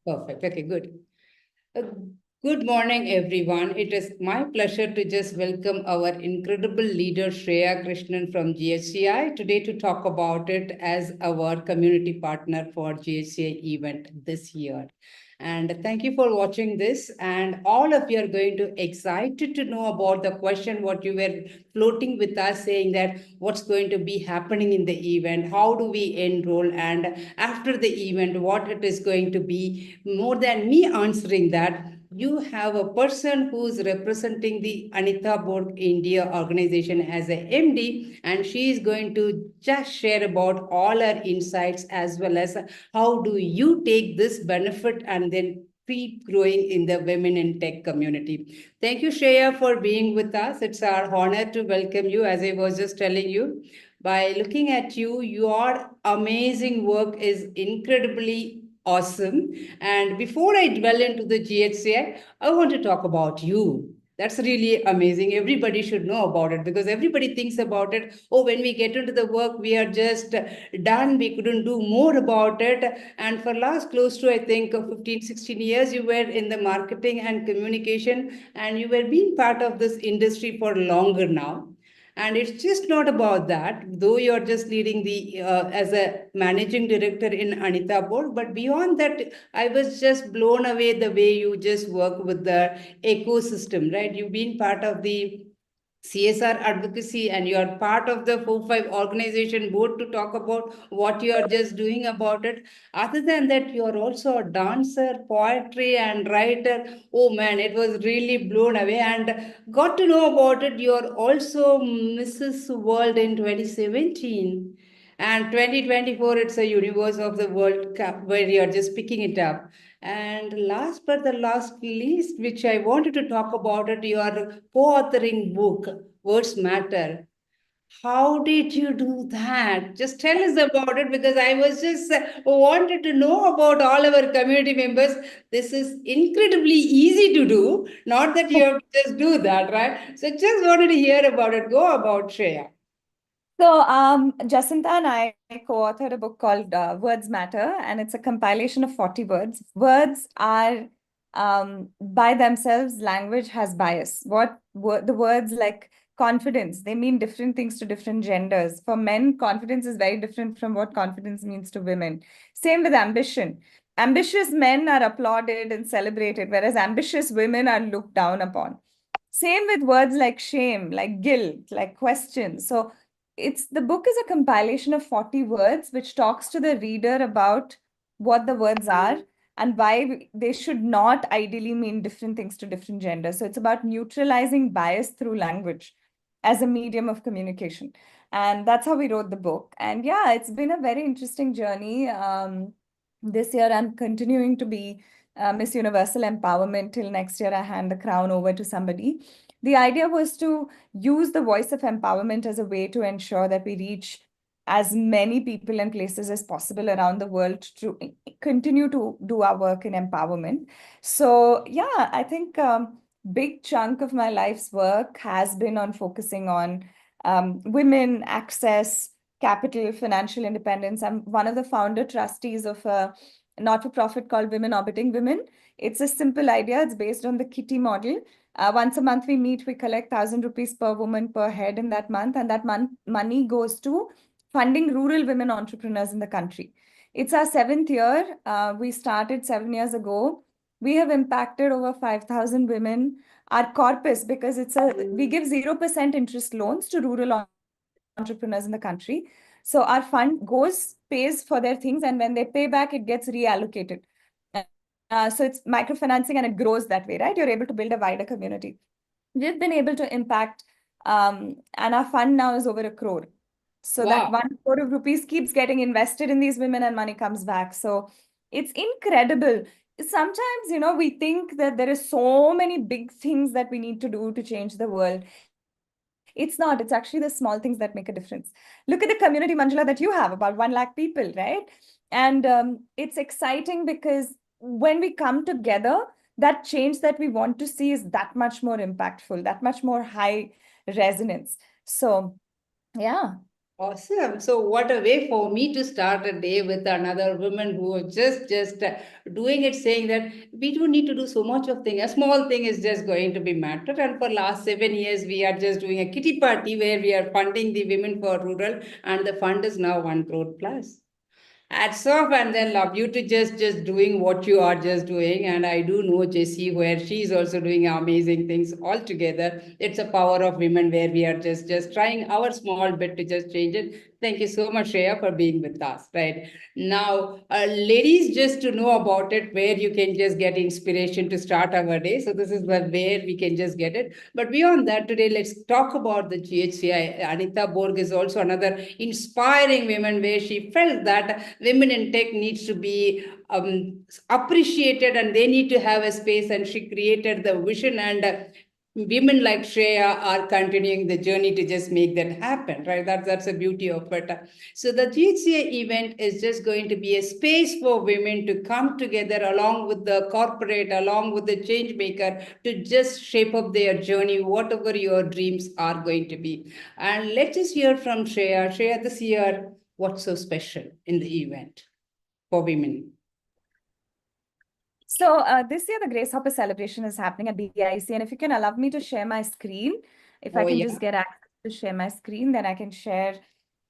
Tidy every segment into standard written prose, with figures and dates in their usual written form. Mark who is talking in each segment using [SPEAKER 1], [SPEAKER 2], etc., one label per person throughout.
[SPEAKER 1] Perfect. Okay, good. Uh, Good morning, everyone. It is my pleasure to just welcome our incredible leader, Shreya Krishnan from GHCI, today to talk about it as our community partner for GHCI event this year. And thank you for watching this. And all of you are going to excited to know about the question what you were floating with us, saying that what's going to be happening in the event, how do we enroll, and after the event, what it is going to be. More than me answering that, you have a person who's representing the Anita Borg India organization as a MD, and she is going to just share about all her insights as well as how do you take this benefit and then keep growing in the women in tech community. Thank you, Shreya, for being with us. It's our honor to welcome you. As I was just telling you, by looking at you, your amazing work is incredibly awesome. And before I dwell into the GHCI, I want to talk about you. That's really amazing. Everybody should know about it because everybody thinks about it. Oh, when we get into the work, we are just done. We couldn't do more about it. And for last close to, I think, 15, 16 years, you were in the marketing and communication and you were being part of this industry for longer now. And it's just not about that, though you're just leading the as a managing director in Anita Board. But beyond that, I was just blown away the way you just work with the ecosystem, right? You've been part of the CSR advocacy and you are part of the 4-5 organization board to talk about what you are just doing about it. Other than that, you are also a dancer, poetry, and writer. Oh man, it was really blown away and got to know about it. You are also Mrs. World in 2017. And 2024, it's a Universe of the World Cup where you're just picking it up. And last but the last least, which I wanted to talk about it, your co-authoring book, Words Matter. How did you do that? Just tell us about it because I was just wanted to know about all our community members. This is incredibly easy to do. Not that you have to just do that, right? So just wanted to hear about it. Go about, Shreya.
[SPEAKER 2] So, Jacinta and I co-authored a book called Words Matter, and it's a compilation of 40 words. Words are, by themselves, language has bias. The words like confidence, they mean different things to different genders. For men, confidence is very different from what confidence means to women. Same with ambition. Ambitious men are applauded and celebrated, whereas ambitious women are looked down upon. Same with words like shame, like guilt, like question. So, the book is a compilation of 40 words which talks to the reader about what the words are and why they should not ideally mean different things to different genders. So it's about neutralizing bias through language as a medium of communication. And that's how we wrote the book. And yeah, it's been a very interesting journey. This year, I'm continuing to be Miss Universal Empowerment till next year. I hand the crown over to somebody. The idea was to use the voice of empowerment as a way to ensure that we reach as many people and places as possible around the world to continue to do our work in empowerment. So yeah, I think big chunk of my life's work has been on focusing on women access, capital, financial independence. I'm one of the founder trustees of a not-for-profit called Women Orbiting Women. It's a simple idea. It's based on the Kitty model. Once a month we meet, we collect 1,000 rupees per woman per head in that month, and that money goes to funding rural women entrepreneurs in the country. It's our 7th year. We started 7 years ago. We have impacted over 5,000 women. Our corpus, because we give 0% interest loans to rural entrepreneurs in the country. So our fund pays for their things, and when they pay back, it gets reallocated. So it's microfinancing and it grows that way, right? You're able to build a wider community. We've been able to impact, and our fund now is over 1 crore. So that 1 crore of rupees keeps getting invested in these women and money comes back. So it's incredible. Sometimes, we think that there are so many big things that we need to do to change the world. It's not. It's actually the small things that make a difference. Look at the community, Manjula, that you have, about 1 lakh people, right? And it's exciting because when we come together, that change that we want to see is that much more impactful, that much more high resonance. So, yeah.
[SPEAKER 1] Awesome. So what a way for me to start a day with another woman who are just doing it, saying that we don't need to do so much of thing. A small thing is just going to be matter. And for last 7 years, we are just doing a kitty party where we are funding the women for rural, and the fund is now 1 crore plus. Hats off, and then love you to just doing what you are just doing. And I do know Jessie, where she's also doing amazing things all together. It's a power of women where we are just trying our small bit to just change it. Thank you so much, Shreya, for being with us. Right now, ladies, just to know about it, where you can just get inspiration to start our day. So this is where we can just get it. But beyond that, today let's talk about the GHCI. Anita Borg is also another inspiring woman where she felt that women in tech needs to be appreciated, and they need to have a space, and she created the vision, and women like Shreya are continuing the journey to just make that happen, right? That's the beauty of it. So the GHCA event is just going to be a space for women to come together along with the corporate, along with the change maker, to just shape up their journey, whatever your dreams are going to be. And let's just hear from Shreya. Shreya, this year, what's so special in the event for women?
[SPEAKER 2] So this year, the Grace Hopper celebration is happening at BIC. And if you can allow me to share my screen, if I
[SPEAKER 1] Oh,
[SPEAKER 2] can
[SPEAKER 1] yeah.
[SPEAKER 2] just get access to share my screen, then I can share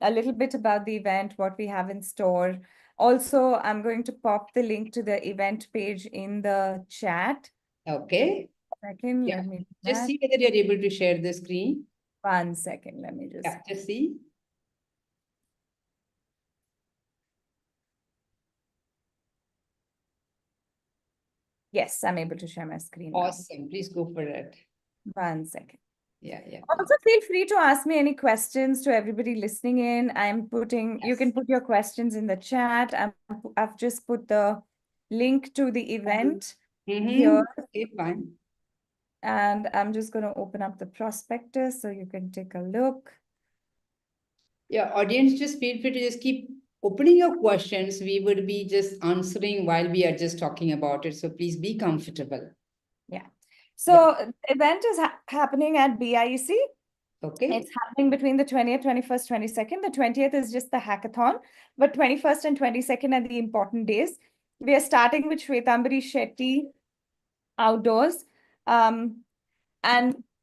[SPEAKER 2] a little bit about the event, what we have in store. Also, I'm going to pop the link to the event page in the chat.
[SPEAKER 1] Okay.
[SPEAKER 2] Second,
[SPEAKER 1] Yeah.
[SPEAKER 2] let me do
[SPEAKER 1] Just
[SPEAKER 2] that.
[SPEAKER 1] see whether you're able to share the screen.
[SPEAKER 2] 1 second, let me just.
[SPEAKER 1] Yeah, just see.
[SPEAKER 2] Yes, I'm able to share my screen now.
[SPEAKER 1] Awesome. Please go for it.
[SPEAKER 2] 1 second.
[SPEAKER 1] Yeah, yeah.
[SPEAKER 2] Also, feel free to ask me any questions to everybody listening in. You can put your questions in the chat. I've just put the link to the event here.
[SPEAKER 1] Okay, fine.
[SPEAKER 2] And I'm just going to open up the prospectus so you can take a look.
[SPEAKER 1] Yeah, audience, just feel free to just keep opening your questions. We would be just answering while we are just talking about it. So please be comfortable.
[SPEAKER 2] Yeah. So event is happening at BIEC.
[SPEAKER 1] Okay.
[SPEAKER 2] It's happening between the 20th, 21st, 22nd. The 20th is just the hackathon, but 21st and 22nd are the important days. We are starting with Shwetambari Shetty outdoors. And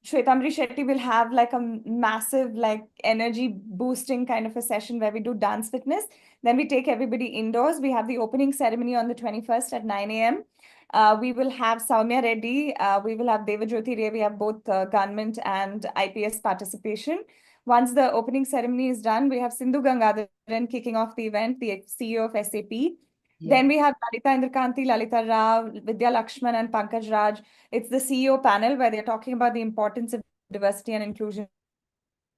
[SPEAKER 2] Shwetambari Shetty will have like a massive like energy boosting kind of a session where we do dance fitness. Then we take everybody indoors. We have the opening ceremony on the 21st at 9 a.m. We will have Soumya Reddy. We will have Devajyoti Ray. We have both government and IPS participation. Once the opening ceremony is done, we have Sindhu Gangadharan kicking off the event, the CEO of SAP.
[SPEAKER 1] Yeah.
[SPEAKER 2] Then we have Lalita Indrakanti, Lalita Rao, Vidya Lakshman, and Pankaj Raj. It's the CEO panel where they're talking about the importance of diversity and inclusion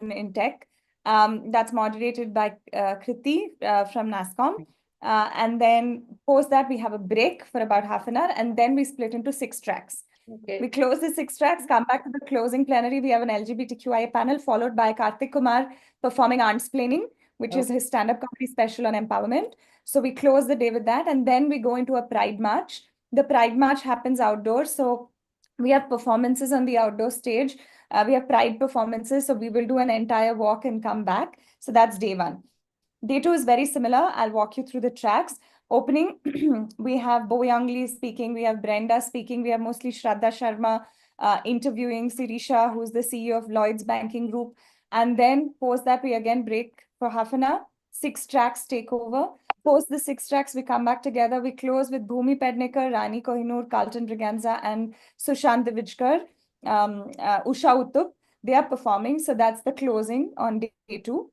[SPEAKER 2] in tech. That's moderated by Kriti from NASCOM. And then post that, we have a break for about half an hour, and then we split into 6 tracks.
[SPEAKER 1] Okay.
[SPEAKER 2] We close the 6 tracks, come back to the closing plenary. We have an LGBTQIA panel followed by Karthik Kumar performing Artsplaining, which is his stand-up comedy special on empowerment. So we close the day with that, and then we go into a Pride March. The Pride March happens outdoors, so we have performances on the outdoor stage. We have Pride performances, so we will do an entire walk and come back. So that's day 1. Day 2 is very similar. I'll walk you through the tracks. Opening, we have Bo Young Lee speaking. We have Brenda speaking. We have mostly Shraddha Sharma interviewing Sirisha, who's the CEO of Lloyd's Banking Group. And then post that, we again break for half an hour. 6 tracks take over. Post the 6 tracks, we come back together. We close with Bhumi Pednekar, Rani Kohinoor, Carlton Braganza, and Sushant Divijkar, Usha Uttup. They are performing. So that's the closing on day 2.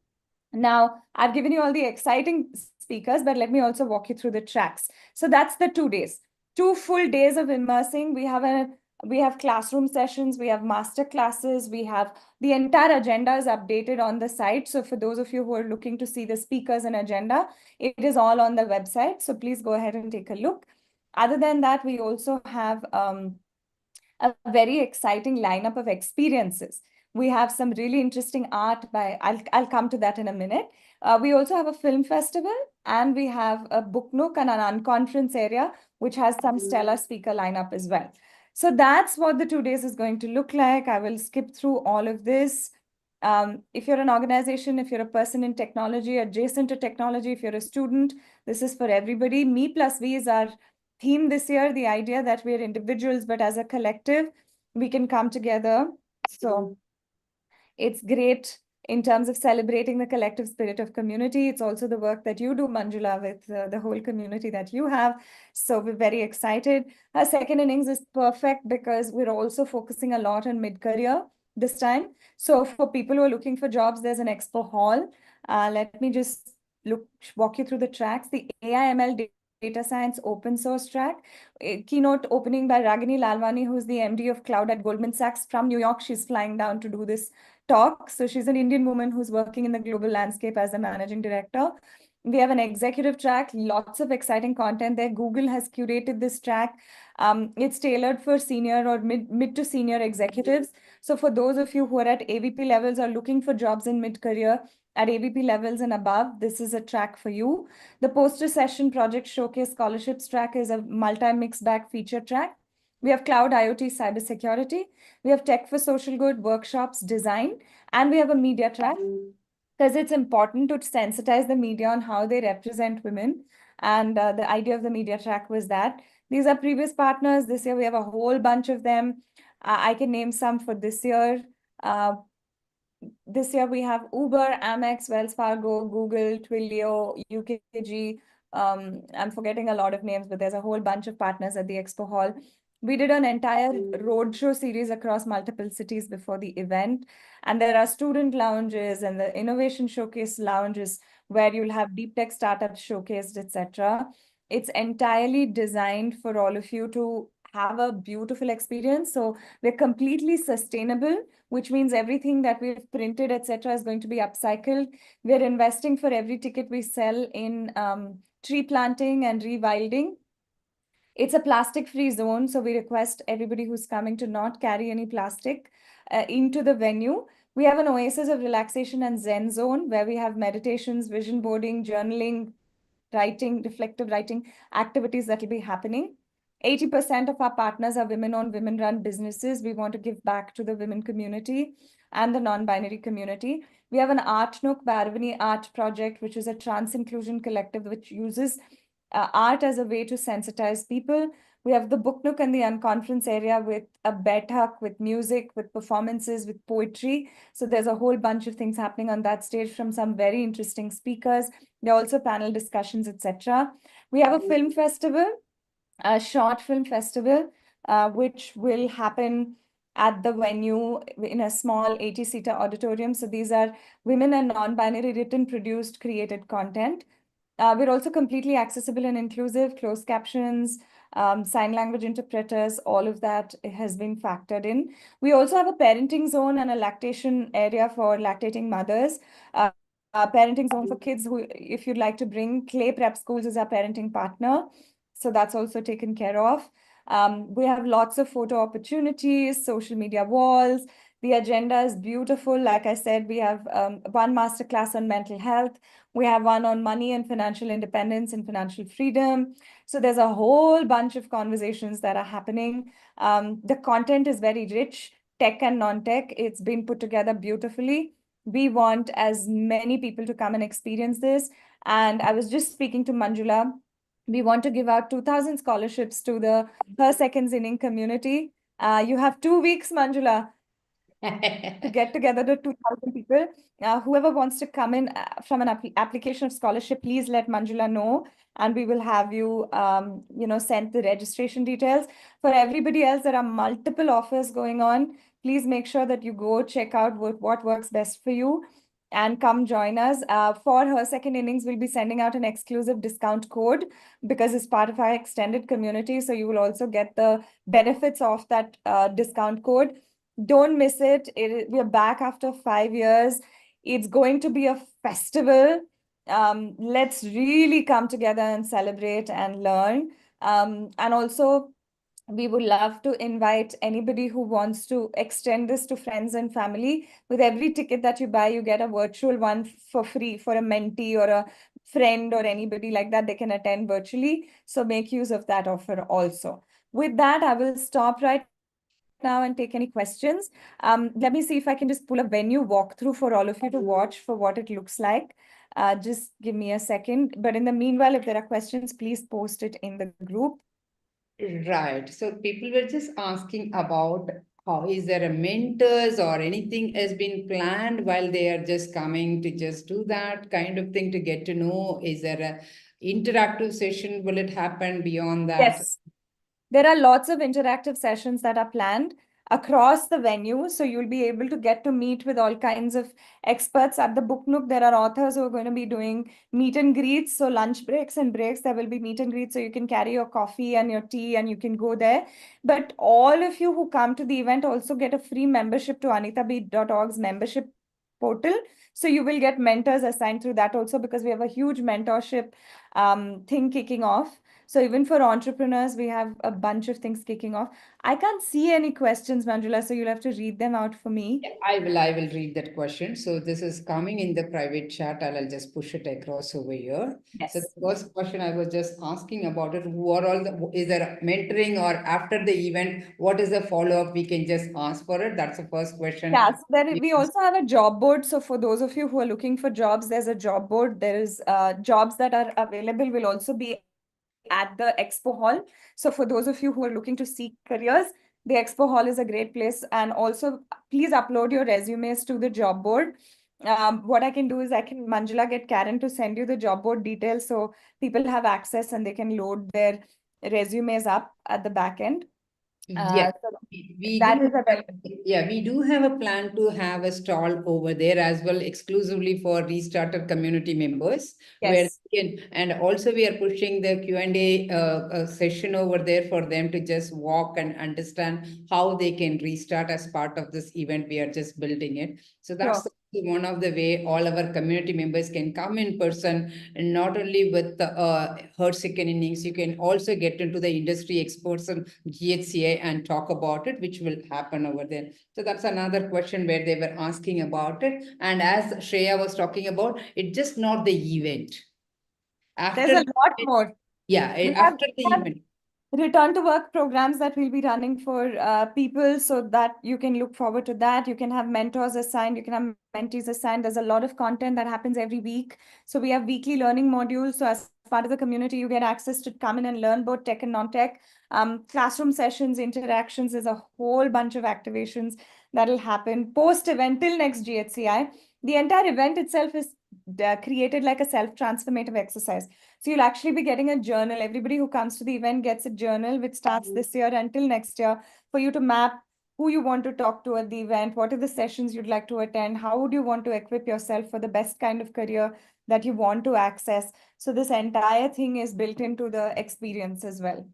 [SPEAKER 2] Now, I've given you all the exciting speakers, but let me also walk you through the tracks. So that's the 2 days. 2 full days of immersing. We have classroom sessions, we have master classes, we have the entire agenda is updated on the site. So for those of you who are looking to see the speakers and agenda, it is all on the website. So please go ahead and take a look. Other than that, we also have a very exciting lineup of experiences. We have some really interesting art by, I'll come to that in a minute. We also have a film festival, and we have a book nook and an unconference area, which has some stellar speaker lineup as well. So that's what the 2 days is going to look like. I will skip through all of this. If you're an organization, if you're a person in technology, adjacent to technology, if you're a student, this is for everybody. Me plus we is our theme this year, the idea that we're individuals, but as a collective, we can come together. So it's great in terms of celebrating the collective spirit of community. It's also the work that you do, Manjula, with the whole community that you have. So we're very excited. Our second innings is perfect because we're also focusing a lot on mid-career this time. So for people who are looking for jobs, there's an expo hall. Let me just walk you through the tracks. The AI/ML data science open source track, a keynote opening by Ragini Lalwani, who's the MD of Cloud at Goldman Sachs from New York. She's flying down to do this talk. So she's an Indian woman who's working in the global landscape as a managing director. We have an executive track, lots of exciting content there. Google has curated this track. It's tailored for senior or mid to senior executives. So for those of you who are at AVP levels or looking for jobs in mid-career at AVP levels and above, this is a track for you. The poster session project showcase scholarships track is a multi-mixed bag feature track. We have cloud IoT cybersecurity. We have tech for social good, workshops, design, and we have a media track because it's important to sensitize the media on how they represent women. And the idea of the media track was that these are previous partners. This year, we have a whole bunch of them. I can name some for this year. This year, we have Uber, Amex, Wells Fargo, Google, Twilio, UKG. I'm forgetting a lot of names, but there's a whole bunch of partners at the Expo Hall. We did an entire roadshow series across multiple cities before the event. And there are student lounges and the innovation showcase lounges where you'll have deep tech startups showcased, etc. It's entirely designed for all of you to have a beautiful experience. So we're completely sustainable, which means everything that we've printed, etc., is going to be upcycled. We're investing for every ticket we sell in tree planting and rewilding. It's a plastic-free zone, so we request everybody who's coming to not carry any plastic into the venue. We have an oasis of relaxation and Zen zone where we have meditations, vision boarding, journaling, writing, reflective writing activities that will be happening. 80% of our partners are women-owned, women-run businesses. We want to give back to the women community and the non-binary community. We have an Art Nook by Arvani Art Project, which is a trans inclusion collective which uses art as a way to sensitize people. We have the Book Nook and the Unconference area with a Bethak, with music, with performances, with poetry. So there's a whole bunch of things happening on that stage from some very interesting speakers. There are also panel discussions, etc. We have a film festival, a short film festival, which will happen at the venue in a small 80-seater auditorium. So these are women and non-binary written, produced, created content. We're also completely accessible and inclusive, closed captions, sign language interpreters, all of that has been factored in. We also have a parenting zone and a lactation area for lactating mothers. Parenting zone for kids who, if you'd like to bring, Clay Prep Schools is our parenting partner. So that's also taken care of. We have lots of photo opportunities, social media walls. The agenda is beautiful. Like I said, we have one masterclass on mental health. We have one on money and financial independence and financial freedom. So there's a whole bunch of conversations that are happening. The content is very rich, tech and non-tech. It's been put together beautifully. We want as many people to come and experience this. And I was just speaking to Manjula. We want to give out 2,000 scholarships to the Her Seconds Inning community. You have 2 weeks, Manjula, to get together the 2,000 people. Whoever wants to come in from an application of scholarship, please let Manjula know, and we will have you, send the registration details. For everybody else, there are multiple offers going on. Please make sure that you go check out what works best for you and come join us. For Her Second Innings, we'll be sending out an exclusive discount code because it's part of our extended community. So you will also get the benefits of that discount code. Don't miss it. We're back after 5 years. It's going to be a festival. Let's really come together and celebrate and learn. And also, we would love to invite anybody who wants to extend this to friends and family. With every ticket that you buy, you get a virtual one for free for a mentee or a friend or anybody like that. They can attend virtually. So make use of that offer also. With that, I will stop right now and take any questions. Let me see if I can just pull a venue walkthrough for all of you to watch for what it looks like. Just give me a second. But in the meanwhile, if there are questions, please post it in the group.
[SPEAKER 1] Right. So people were just asking about how is there a mentors or anything has been planned while they are just coming to just do that kind of thing to get to know? Is there a interactive session? Will it happen beyond that?
[SPEAKER 2] Yes. There are lots of interactive sessions that are planned across the venue. So you'll be able to get to meet with all kinds of experts at the Book Nook. There are authors who are going to be doing meet and greets. So lunch breaks and breaks, there will be meet and greets. So you can carry your coffee and your tea and you can go there. But all of you who come to the event also get a free membership to anitaB.org's membership portal. So you will get mentors assigned through that also, because we have a huge mentorship thing kicking off. So even for entrepreneurs, we have a bunch of things kicking off. I can't see any questions, Manjula, so you'll have to read them out for me.
[SPEAKER 1] Yeah, I will read that question. So this is coming in the private chat. I'll just push it across over here.
[SPEAKER 2] Yes.
[SPEAKER 1] So the first question I was just asking about it, who are all the, is there mentoring or after the event, what is the follow-up? We can just ask for it. That's the first question.
[SPEAKER 2] Yeah, so then we also have a job board. So for those of you who are looking for jobs, there's a job board. There is jobs that are available will also be at the Expo Hall. So for those of you who are looking to seek careers, the Expo Hall is a great place. And also, please upload your resumes to the job board. What I can do is Manjula, get Karen to send you the job board details so people have access and they can load their resumes up at the back end.
[SPEAKER 1] Yeah,
[SPEAKER 2] So
[SPEAKER 1] we
[SPEAKER 2] that
[SPEAKER 1] do
[SPEAKER 2] is available.
[SPEAKER 1] yeah, we do have a plan to have a stall over there as well, exclusively for Restarter community members. Where
[SPEAKER 2] Yes.
[SPEAKER 1] and also we are pushing the Q&A session over there for them to just walk and understand how they can restart as part of this event. We are just building it. So that's
[SPEAKER 2] Sure.
[SPEAKER 1] one of the way all our community members can come in person, and not only with the her second innings, you can also get into the industry experts and GHCI and talk about it, which will happen over there. So that's another question where they were asking about it. And as Shreya was talking about, it's just not the event.
[SPEAKER 2] There's a lot more.
[SPEAKER 1] Yeah, after the event.
[SPEAKER 2] Return to work programs that we'll be running for people, so that you can look forward to that. You can have mentors assigned, you can have mentees assigned. There's a lot of content that happens every week. So we have weekly learning modules. So as part of the community, you get access to come in and learn both tech and non-tech. Classroom sessions, interactions, there's a whole bunch of activations that'll happen post-event till next GHCI. The entire event itself is created like a self-transformative exercise. So you'll actually be getting a journal. Everybody who comes to the event gets a journal, which starts this year until next year, for you to map who you want to talk to at the event, what are the sessions you'd like to attend, how would you want to equip yourself for the best kind of career that you want to access. So this entire thing is built into the experience as well.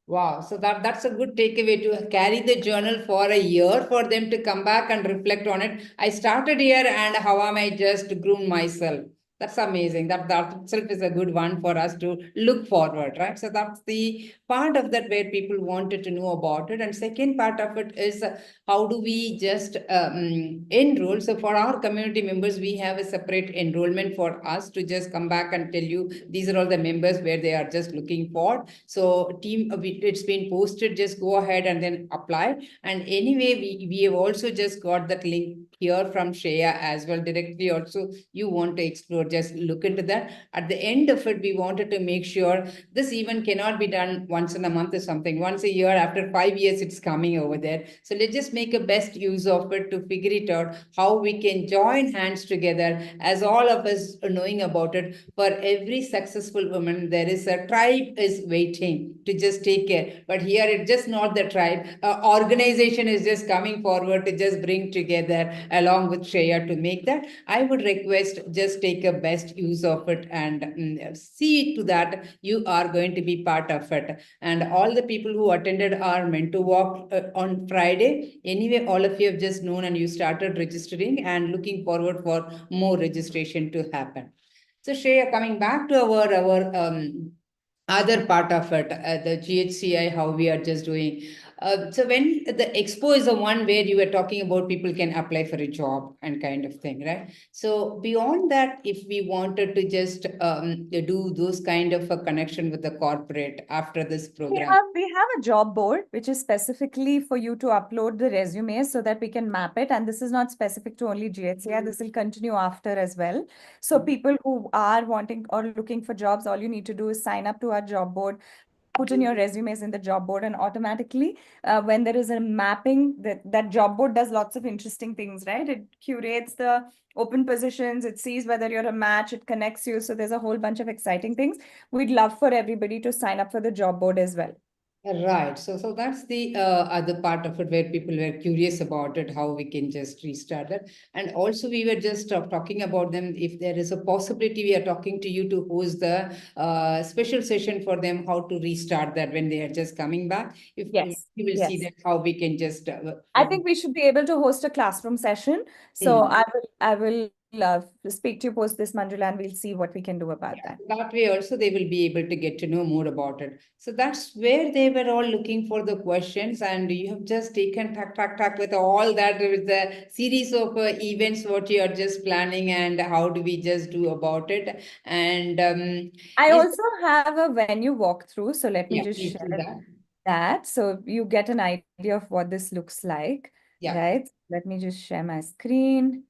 [SPEAKER 1] Wow, so that's a good takeaway, to carry the journal for a year for them to come back and reflect on it. I started here and how am I just grown myself? That's amazing. That itself is a good one for us to look forward, right? So that's the part of that where people wanted to know about it. And second part of it is how do we just enroll? So for our community members, we have a separate enrollment for us to just come back and tell you these are all the members where they are just looking for. So team, it's been posted, just go ahead and then apply. And anyway, we have also just got that link here from Shreya as well directly. Also, you want to explore, just look into that. At the end of it, we wanted to make sure this event cannot be done once in a month or something. Once a year, after 5 years, it's coming over there. So let's just make a best use of it to figure it out how we can join hands together, as all of us are knowing about it. For every successful woman, there is a tribe is waiting to just take care. But here, it's just not the tribe. Organization is just coming forward to just bring together along with Shreya to make that. I would request just take a best use of it and see to that you are going to be part of it. And all the people who attended our mentor walk on Friday, anyway, all of you have just known and you started registering and looking forward for more registration to happen. So Shreya, coming back to our other part of it, the GHCI, how we are just doing. So when the expo is the one where you were talking about people can apply for a job and kind of thing, right? So beyond that, if we wanted to just do those kind of a connection with the corporate after this program.
[SPEAKER 2] We have a job board which is specifically for you to upload the resumes so that we can map it. And this is not specific to only GHCI. This will continue after as well. So people who are wanting or looking for jobs, all you need to do is sign up to our job board, put in your resumes in the job board, and automatically when there is a mapping, that job board does lots of interesting things, right? It curates the open positions, it sees whether you're a match, it connects you. So there's a whole bunch of exciting things. We'd love for everybody to sign up for the job board as well.
[SPEAKER 1] Right. So that's the other part of it where people were curious about it, how we can just restart that. And also we were just talking about them. If there is a possibility, we are talking to you to host the special session for them, how to restart that when they are just coming back. If
[SPEAKER 2] Yes,
[SPEAKER 1] you will see
[SPEAKER 2] yes.
[SPEAKER 1] that, how we can just.
[SPEAKER 2] I think we should be able to host a classroom session. So I will speak to you post this, Manjula, and we'll see what we can do about that.
[SPEAKER 1] That way also they will be able to get to know more about it. So that's where they were all looking for the questions, and you have just taken tack with all that with the series of events what you are just planning and how do we just do about it. And
[SPEAKER 2] I also have a venue walkthrough, so let me
[SPEAKER 1] yeah,
[SPEAKER 2] just
[SPEAKER 1] please do
[SPEAKER 2] share
[SPEAKER 1] that.
[SPEAKER 2] that so you get an idea of what this looks like,
[SPEAKER 1] Yeah.
[SPEAKER 2] right? Let me just share my screen.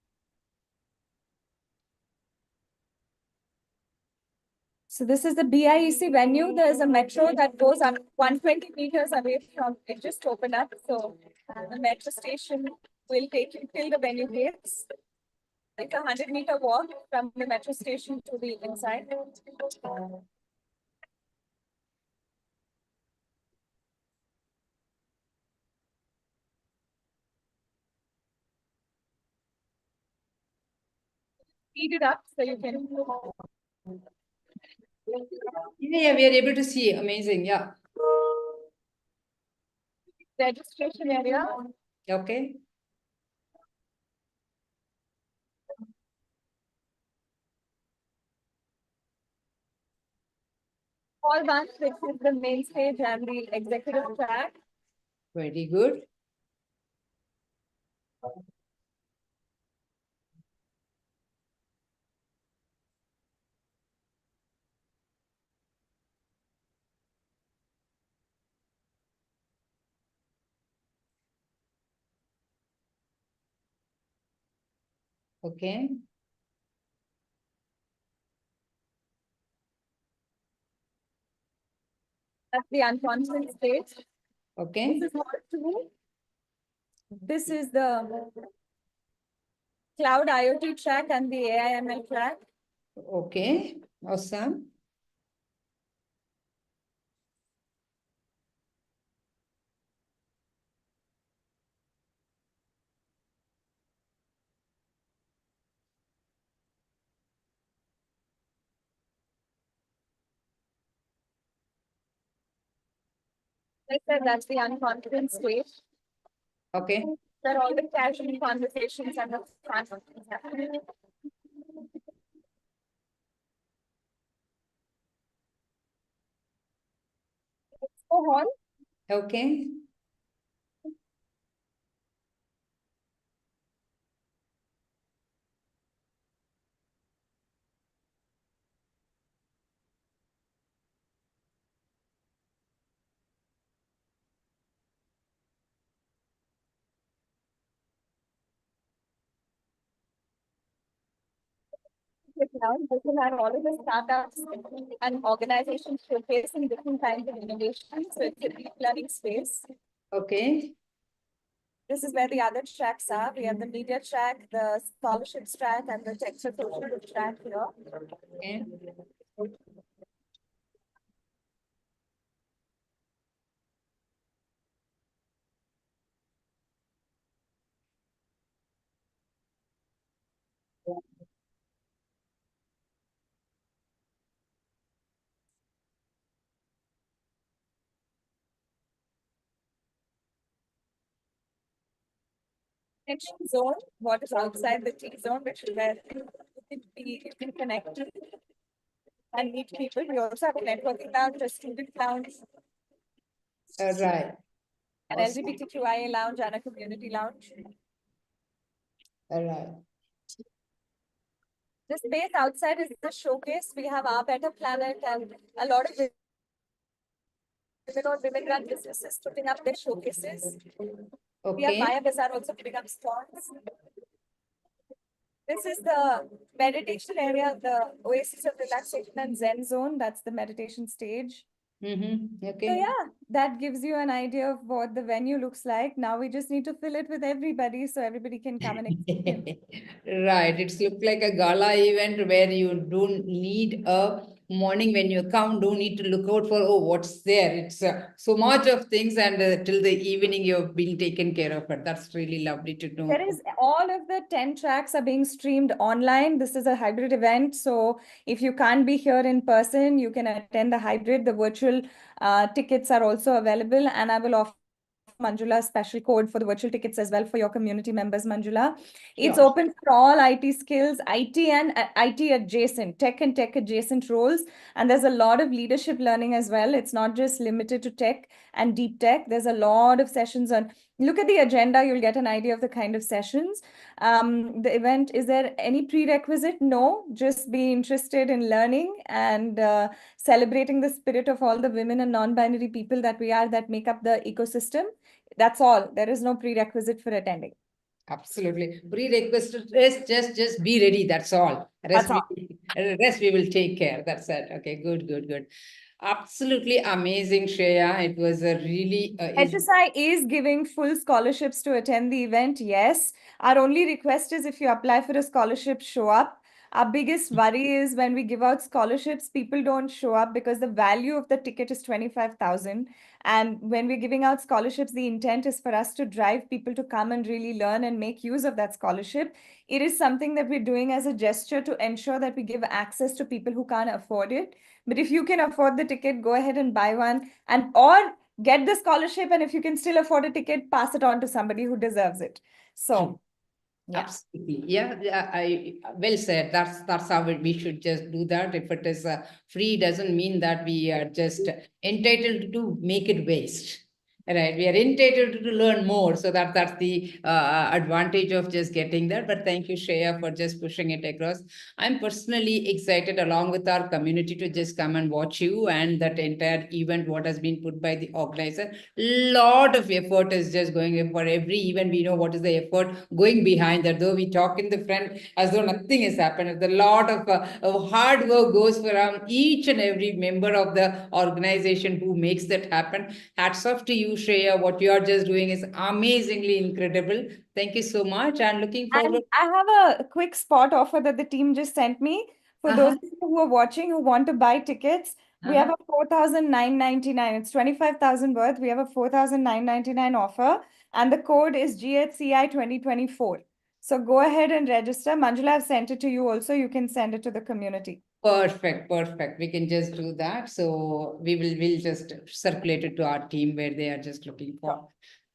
[SPEAKER 2] So this is the BIEC venue. There's a metro that goes up 120 meters away from it, just opened up. So the metro station will take you till the venue gates. It's a 100-meter walk from the metro station to the inside. Speed it up so you can.
[SPEAKER 1] Yeah, we are able to see. Amazing. Yeah.
[SPEAKER 2] Registration area.
[SPEAKER 1] Okay.
[SPEAKER 2] All one, which is the main stage and the executive track.
[SPEAKER 1] Very good. Okay.
[SPEAKER 2] That's the unconference stage.
[SPEAKER 1] Okay.
[SPEAKER 2] This is hall 2. This is the cloud IoT track and the AI/ML track.
[SPEAKER 1] Okay. Awesome.
[SPEAKER 2] I said that's the unconference stage.
[SPEAKER 1] Okay.
[SPEAKER 2] There are all the casual conversations and the fun things happening. Expo hall.
[SPEAKER 1] Okay.
[SPEAKER 2] Now, this will have all of the startups and organizations showcasing different kinds of innovation. So it's a deep learning space.
[SPEAKER 1] Okay.
[SPEAKER 2] This is where the other tracks are. We have the media track, the scholarships track, and the tech social track here.
[SPEAKER 1] Okay.
[SPEAKER 2] Connection zone, what is outside the T zone, which is where it can connect and meet people. We also have a networking lounge, a student lounge.
[SPEAKER 1] Right.
[SPEAKER 2] an
[SPEAKER 1] Awesome.
[SPEAKER 2] LGBTQIA lounge and a community lounge.
[SPEAKER 1] All right.
[SPEAKER 2] The space outside is the showcase. We have Our Better Planet and a lot of women-run businesses putting up their showcases. We have
[SPEAKER 1] Okay.
[SPEAKER 2] Maya Bazaar also putting up stalls. This is the meditation area, the oasis of relaxation and Zen zone. That's the meditation stage.
[SPEAKER 1] Mm-hmm.
[SPEAKER 2] So
[SPEAKER 1] Okay.
[SPEAKER 2] yeah, that gives you an idea of what the venue looks like. Now we just need to fill it with everybody so everybody can come and experience.
[SPEAKER 1] Right. It's look like a gala event where you don't need a morning when you come, don't need to look out for, oh, what's there. It's so much of things, and till the evening you've been taken care of it. That's really lovely to know.
[SPEAKER 2] There is all of the 10 tracks are being streamed online. This is a hybrid event. So if you can't be here in person, you can attend the hybrid. The virtual tickets are also available. And I will offer Manjula a special code for the virtual tickets as well for your community members, Manjula. It's
[SPEAKER 1] Sure.
[SPEAKER 2] open for all IT skills, IT and IT adjacent, tech and tech adjacent roles. And there's a lot of leadership learning as well. It's not just limited to tech and deep tech. There's a lot of sessions on. Look at the agenda, you'll get an idea of the kind of sessions. The event, is there any prerequisite? No, just be interested in learning and celebrating the spirit of all the women and non-binary people that we are that make up the ecosystem. That's all. There is no prerequisite for attending.
[SPEAKER 1] Absolutely. Prerequisite is just be ready. That's all.
[SPEAKER 2] That's all.
[SPEAKER 1] Rest we will take care. That's it. Okay, good, good, good. Absolutely amazing, Shreya. It was a really
[SPEAKER 2] HSI is giving full scholarships to attend the event. Yes. Our only request is if you apply for a scholarship, show up. Our biggest worry is when we give out scholarships, people don't show up because the value of the ticket is 25,000. And when we're giving out scholarships, the intent is for us to drive people to come and really learn and make use of that scholarship. It is something that we're doing as a gesture to ensure that we give access to people who can't afford it. But if you can afford the ticket, go ahead and buy one, and or get the scholarship, and if you can still afford a ticket, pass it on to somebody who deserves it. So yeah.
[SPEAKER 1] Absolutely. Yeah, I well said. That's how we should just do that. If it is free, doesn't mean that we are just entitled to make it waste. Right, we are entitled to learn more, so that's the advantage of just getting that. But thank you, Shreya, for just pushing it across. I'm personally excited, along with our community, to just come and watch you and that entire event. What has been put by the organizer, lot of effort is just going in for every event. We know what is the effort going behind that. Though we talk in the front as though nothing has happened, a lot of hard work goes from each and every member of the organization who makes that happen. Hats off to you, Shreya. What you are just doing is amazingly incredible. Thank you so much, and looking forward.
[SPEAKER 2] And I have a quick spot offer that the team just sent me. For those of you who are watching who want to buy tickets, we have a 4,999. It's 25,000 worth. We have a 4,999 offer, and the code is GHCI 2024. So go ahead and register. Manjula, I've sent it to you also. You can send it to the community.
[SPEAKER 1] Perfect, perfect. We can just do that. So we'll just circulate it to our team where they are just looking for.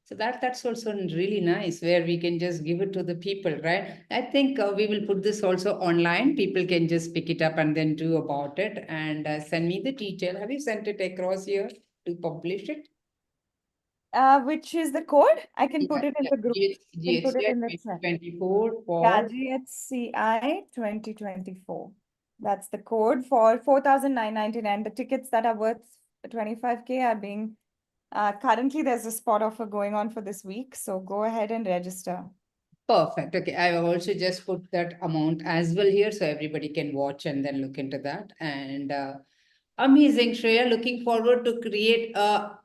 [SPEAKER 1] So that's also really nice, where we can just give it to the people, right? I think we will put this also online. People can just pick it up and then do about it, and send me the detail. Have you sent it across here to publish it?
[SPEAKER 2] Which is the code? I can put it in the group.
[SPEAKER 1] GHCI
[SPEAKER 2] Put it in the chat.
[SPEAKER 1] 2024
[SPEAKER 2] Yeah,
[SPEAKER 1] for
[SPEAKER 2] GHCI 2024. That's the code for 4,999. The tickets that are worth 25K are being, currently there's a spot offer going on for this week. So go ahead and register.
[SPEAKER 1] perfect. Okay, I have also just put that amount as well here, so everybody can watch and then look into that. And amazing, Shreya. Looking forward to create a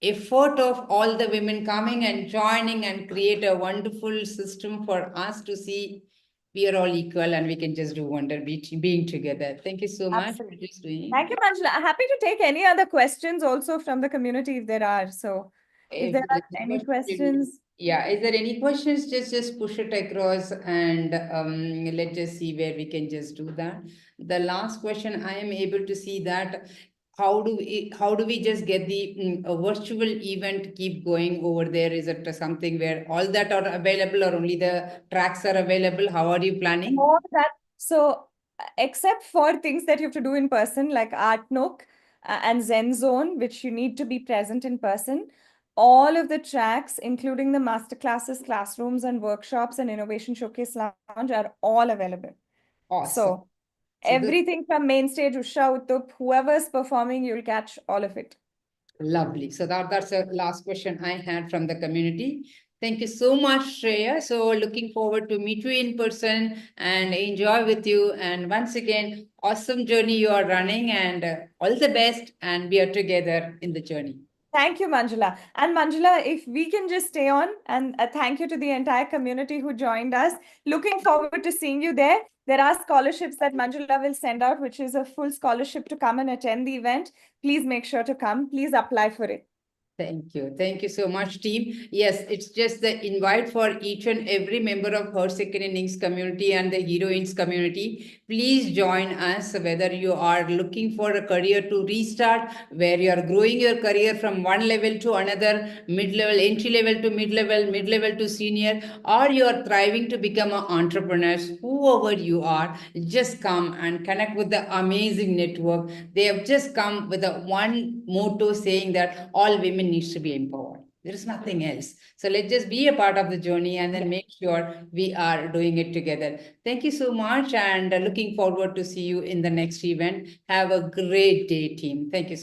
[SPEAKER 1] effort of all the women coming and joining and create a wonderful system for us to see we are all equal and we can just do wonder being together. Thank you so much for
[SPEAKER 2] Absolutely.
[SPEAKER 1] just doing.
[SPEAKER 2] Thank you, Manjula. Happy to take any other questions also from the community if there are. So if there are any questions.
[SPEAKER 1] Yeah, is there any questions? Just push it across, and let's just see where we can just do that. The last question, I am able to see that how do we just get the a virtual event keep going over there? Is it something where all that are available, or only the tracks are available? How are you planning?
[SPEAKER 2] More that, so except for things that you have to do in person, like Art Nook and Zen Zone, which you need to be present in person, all of the tracks, including the masterclasses, classrooms, and workshops and Innovation Showcase Lounge are all available.
[SPEAKER 1] Awesome.
[SPEAKER 2] So everything from main stage, Usha, Uttup, whoever's performing, you'll catch all of it.
[SPEAKER 1] Lovely. So that's the last question I had from the community. Thank you so much, Shreya. So looking forward to meet you in person and enjoy with you. And once again, awesome journey you are running, and all the best, and we are together in the journey.
[SPEAKER 2] Thank you, Manjula. And Manjula, if we can just stay on, and thank you to the entire community who joined us. Looking forward to seeing you there. There are scholarships that Manjula will send out, which is a full scholarship to come and attend the event. Please make sure to come. Please apply for it.
[SPEAKER 1] Thank you. Thank you so much, team. Yes, it's just the invite for each and every member of Her Second Innings community and the Heroines community. Please join us, whether you are looking for a career to restart, where you are growing your career from one level to another, mid-level, entry-level to mid-level, mid-level to senior, or you are thriving to become an entrepreneur, whoever you are, just come and connect with the amazing network. They have just come with a one motto saying that all women needs to be empowered. There is nothing else. So let's just be a part of the journey and then make sure we are doing it together. Thank you so much, and looking forward to see you in the next event. Have a great day, team. Thank you.